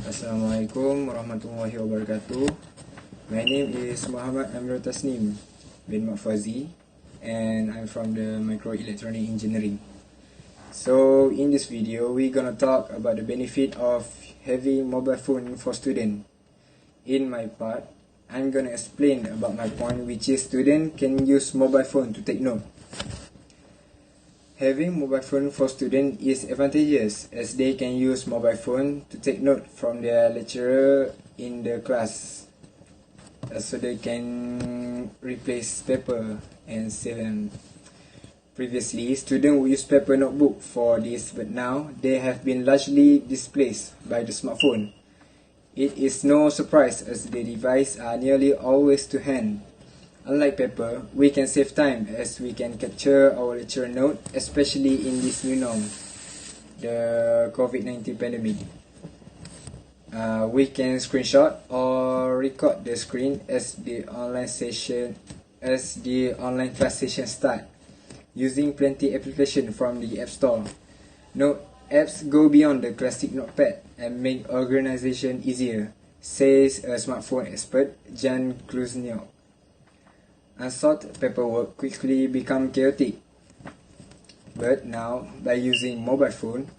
Assalamualaikum warahmatullahi wabarakatuh. My name is Muhammad AMIRUL bin FUAZI, and I'm from the Microelectronic Engineering. So in this video, we're gonna talk about the benefit of having mobile phone for student. In my part, I'm gonna explain about my point, which is student can use mobile phone to take note. Having mobile phone for students is advantageous as they can use mobile phone to take note from their lecturer in the class, so they can replace paper and save them. Previously, students would use paper notebook for this, but now they have been largely displaced by the smartphone. It is no surprise as the devices are nearly always to hand. Unlike paper, we can save time as we can capture our lecture note, especially in this new norm, the COVID-19 pandemic. We can screenshot or record the screen as the online class session start, using plenty application from the App Store. Note apps go beyond the classic notepad and make organization easier, says a smartphone expert, Jan Kluzniok. Unsorted paperwork quickly become chaotic, but now by using mobile phone,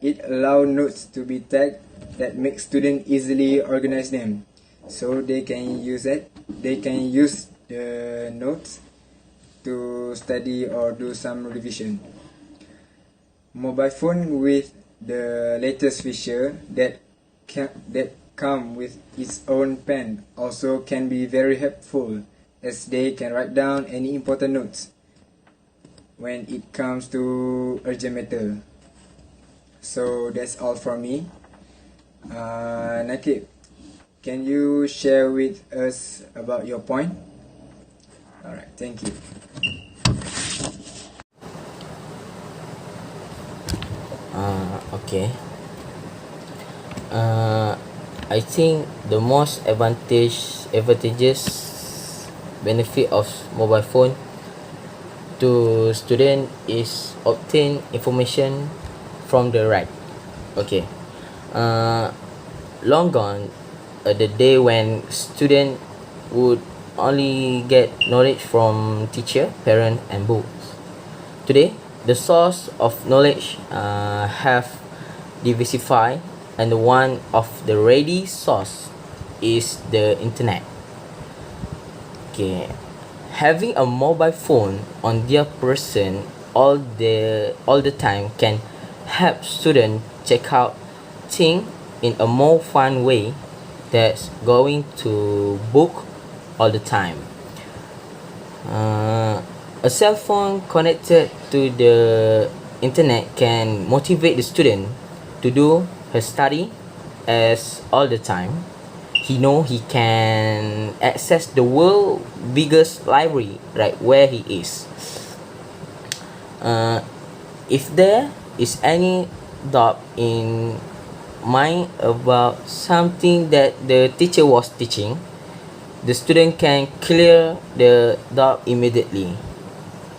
it allows notes to be tagged that make students easily organize them, so they can use the notes to study or do some revision. Mobile phone with the latest feature that come with its own pen also can be very helpful, as they can write down any important notes when it comes to urgent matter. So that's all from me. NAQIB, can you share with us about your point? Alright, thank you. Okay. I think the most advantageous benefit of mobile phone to student is obtain information from the right. Okay. Long gone the day when student would only get knowledge from teacher, parent, and books. Today, the source of knowledge have diversified, and one of the ready source is the internet. Okay, having a mobile phone on their person all the time can help students check out things in a more fun way that's going to book all the time. A cell phone connected to the internet can motivate the student to do her study as all the time. He know he can access the world biggest library right where he is. If there is any doubt in mind about something that the teacher was teaching, the student can clear the doubt immediately.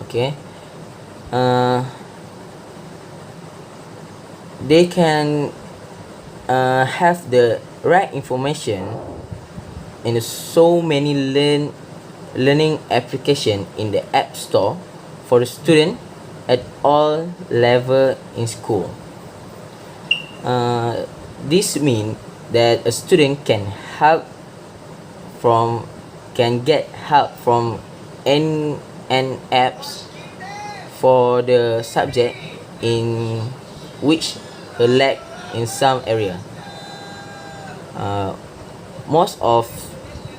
Okay. They can have the right information in so many learning application in the App Store for the student at all level in school. This means that a student can get help from any apps for the subject in which he lack in some area. Most of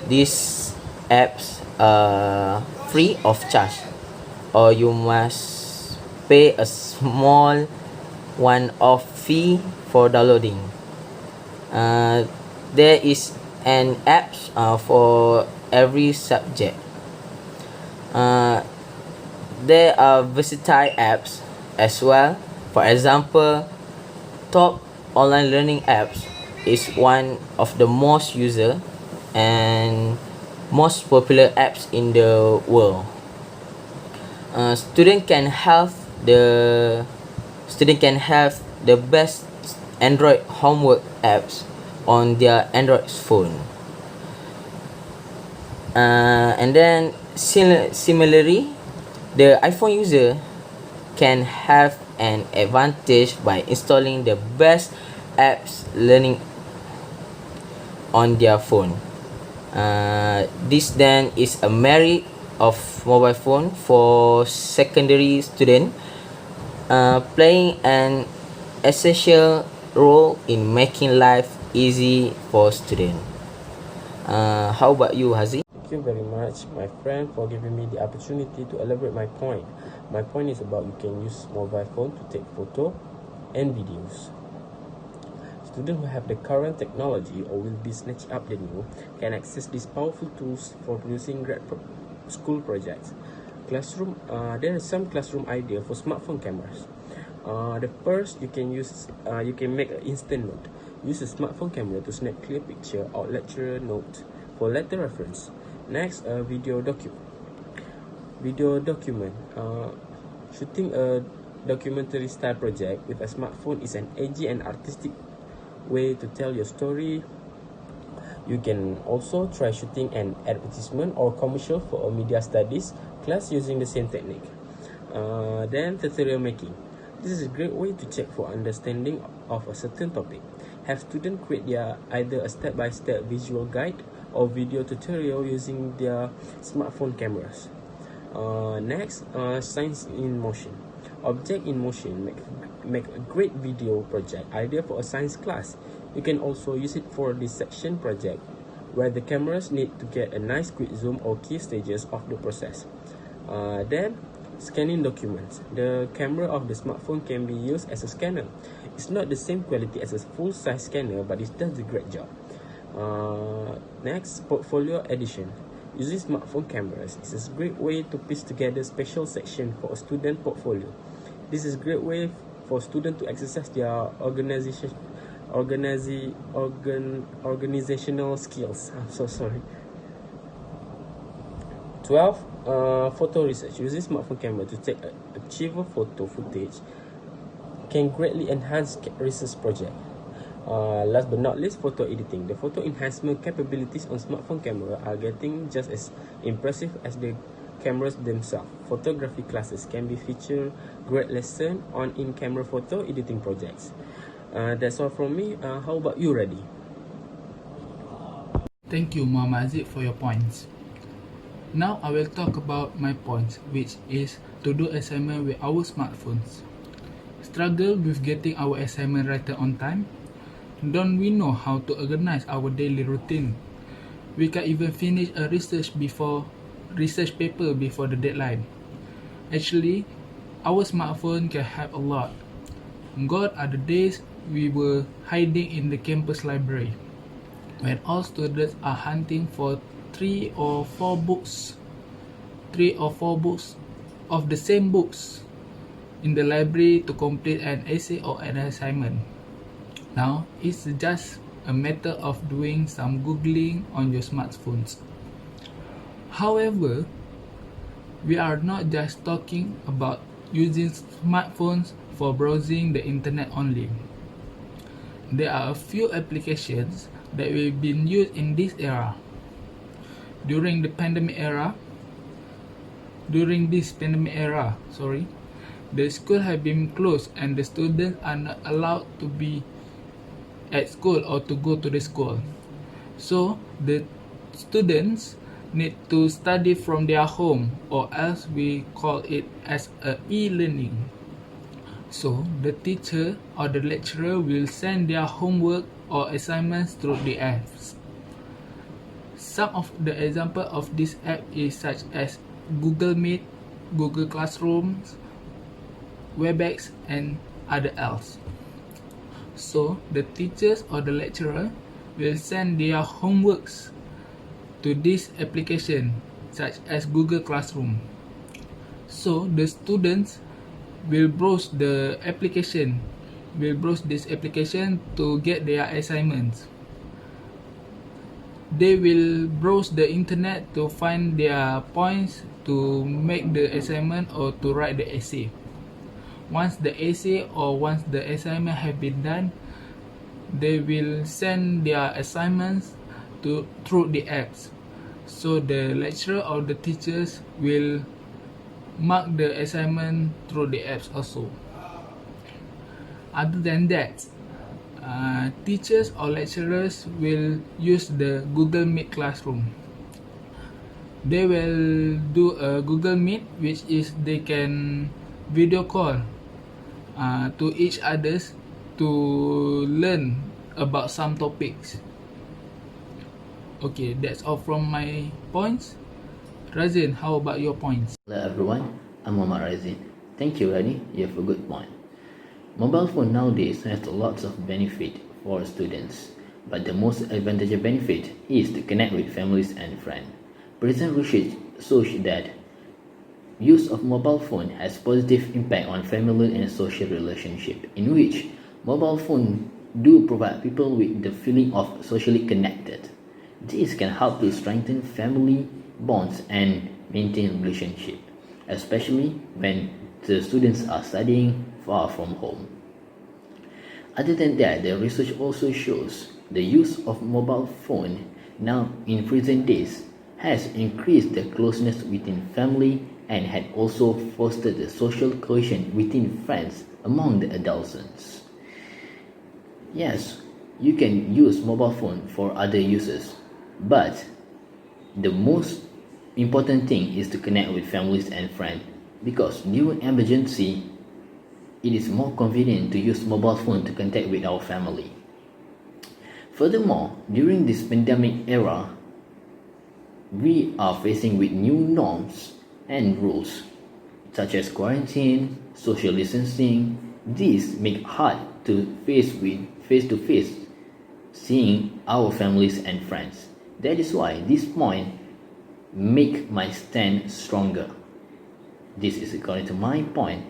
these apps are free of charge, or you must pay a small one-off fee for downloading. There is an app for every subject. There are versatile apps as well. For example, top online learning apps is one of the most used and most popular apps in the world. Student can have the best Android homework apps on their Android phone. And then similarly, the iPhone user can have an advantage by installing the best apps learning on their phone. This then is a merit of mobile phone for secondary student, playing an essential role in making life easy for student. How about you, Hazi? Thank you very much, my friend, for giving me the opportunity to elaborate my point. My point is about you can use mobile phone to take photo and videos. Students who have the current technology or will be snatched up the new can access these powerful tools for producing great school projects. Classroom, there is some classroom idea for smartphone cameras. The first, you can make an instant note. Use a smartphone camera to snap clear picture or lecturer note for letter reference. Next, video document. Shooting a documentary style project with a smartphone is an edgy and artistic way to tell your story. You can also try shooting an advertisement or commercial for a media studies class using the same technique. Then tutorial making. This is a great way to check for understanding of a certain topic. Have students create either a step-by-step visual guide or video tutorial using their smartphone cameras. Next, science in motion. Object in motion make a great video project idea for a science class. You can also use it for the section project, where the cameras need to get a nice quick zoom or key stages of the process. Then, scanning documents. The camera of the smartphone can be used as a scanner. It's not the same quality as a full-size scanner, but it does a great job. Next, portfolio edition. Using smartphone cameras is a great way to piece together special section for a student portfolio. This is a great way for students to exercise their organizational skills. I'm so sorry. 12. Photo research. Using smartphone camera to take archival photo footage can greatly enhance research project. Last but not least, photo editing. The photo enhancement capabilities on smartphone camera are getting just as impressive as the cameras themselves. Photography classes can be featured great lesson on in-camera photo editing projects. That's all from me. How about you, Radhi? Thank you, Muhammad Aziz, for your points. Now I will talk about my points, which is to do assignment with our smartphones. Struggle with getting our assignment written on time? Don't we know how to organize our daily routine? We can even finish a research paper before the deadline. Actually, our smartphone can help a lot. God are the days we were hiding in the campus library, when all students are hunting for 3 or 4 books of the same books in the library to complete an essay or an assignment. Now, it's just a matter of doing some googling on your smartphones. However, we are not just talking about using smartphones for browsing the internet only. There are a few applications that will be used in this era. During this pandemic era, the school have been closed and the students are not allowed to be at school or to go to the school. So the students need to study from their home, or else we call it as a e-learning. So the teacher or the lecturer will send their homework or assignments through the apps. Some of the example of this app is such as Google Meet, Google Classrooms, Webex, and other else. So the teachers or the lecturer will send their homeworks to this application such as Google Classroom. So the students will browse this application to get their assignments. They will browse the internet to find their points to make the assignment or to write the essay. Once the essay or once the assignment have been done, they will send their assignments through the apps. So the lecturer or the teachers will mark the assignment through the apps also. Other than that, teachers or lecturers will use the Google Meet classroom. They will do a Google Meet, which is they can video call to each others to learn about some topics. Okay, that's all from my points. Razin, how about your points? Hello everyone, I'm RAZIN. Thank you, Radhi. You have a good point. Mobile phone nowadays has lots of benefit for students, but the most advantageous benefit is to connect with families and friends. Recent research shows that use of mobile phone has positive impact on family and social relationship, in which mobile phone do provide people with the feeling of socially connected. This can help to strengthen family bonds and maintain relationship, especially when the students are studying far from home. Other than that, the research also shows the use of mobile phone now in present days has increased the closeness within family and had also fostered the social cohesion within friends among the adolescents. Yes, you can use mobile phone for other uses, but the most important thing is to connect with families and friends, because during emergency it is more convenient to use mobile phone to contact with our family. Furthermore, during this pandemic era, we are facing with new norms and rules such as quarantine, social distancing. These make hard to face seeing our families and friends. That is why this point make my stand stronger. This is according to my point.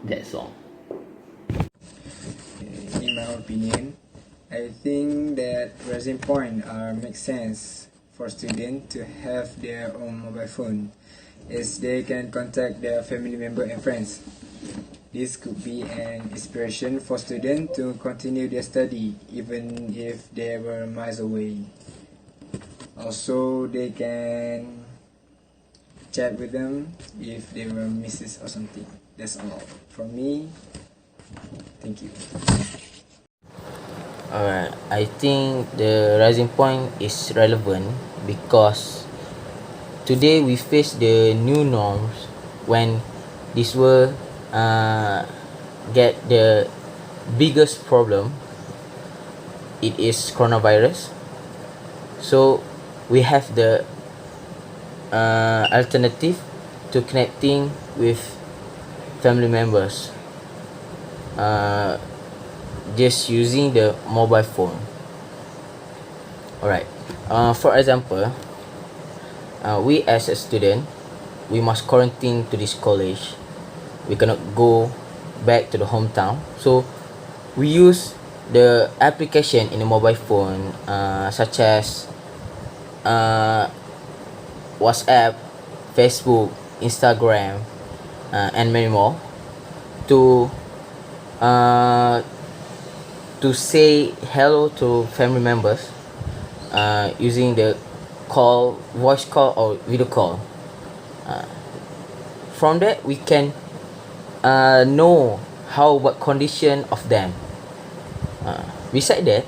That's all. In my opinion, I think that Razin point makes sense for students to have their own mobile phone, as they can contact their family member and friends. This could be an inspiration for students to continue their study even if they were miles away. Also, they can chat with them if they were misses or something. That's all from me. Thank you. Alright, I think the rising point is relevant because today we face the new norms when this world get the biggest problem. It is coronavirus. So we have the alternative to connecting with family members, just using the mobile phone. Alright, for example, we as a student, we must quarantine to this college. We cannot go back to the hometown, so we use the application in the mobile phone, such as WhatsApp, Facebook, Instagram, and many more to say hello to family members using the call, voice call or video call. From that we can know what condition of them. Beside that,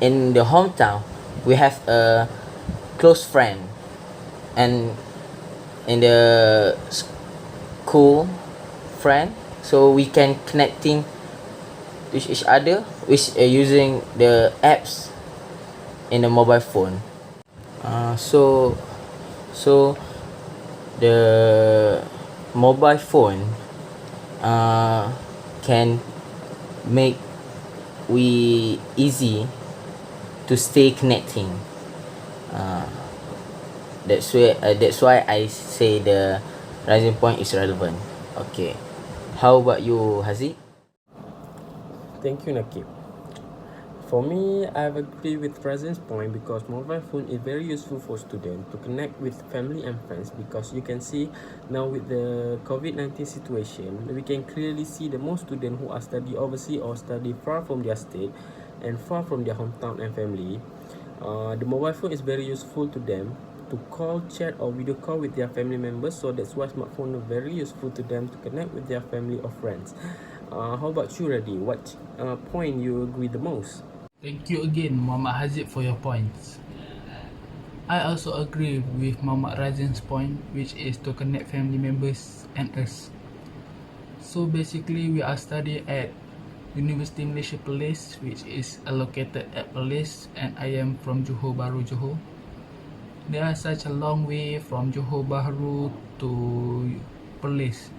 in the hometown we have a close friend, and in the school friend, so we can connecting with each other with using the apps in the mobile phone. So the mobile phone can make we easy to stay connecting. That's why I say the rising point is relevant. Okay, how about you, Haziq? Thank you, NAQIB. For me, I have agreed with Razin's point because mobile phone is very useful for students to connect with family and friends, because you can see now with the COVID-19 situation, we can clearly see the most students who are study overseas or study far from their state and far from their hometown and family. The mobile phone is very useful to them to call, chat or video call with their family members, so that's why smartphone are very useful to them to connect with their family or friends. How about you, Radhi? What point you agree the most? Thank you again, Muhammad Haziq, for your points. I also agree with Muhammad Razin's point, which is to connect family members and us. So basically, we are studying at University Malaysia Perlis, which is located at Perlis, and I am from Johor Bahru, Johor. There is such a long way from Johor Bahru to Perlis,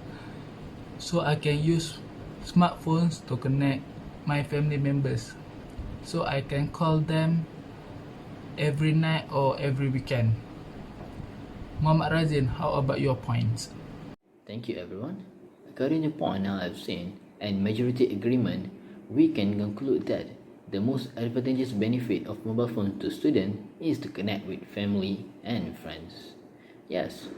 so I can use smartphones to connect my family members, so I can call them every night or every weekend. Muhammad Razin, how about your points? Thank you, everyone. According to the point now I've seen and majority agreement, we can conclude that the most advantageous benefit of mobile phone to students is to connect with family and friends. Yes,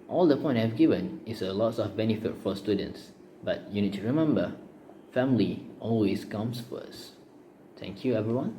all the point I've given is a lot of benefit for students, but you need to remember, family always comes first. Thank you, everyone.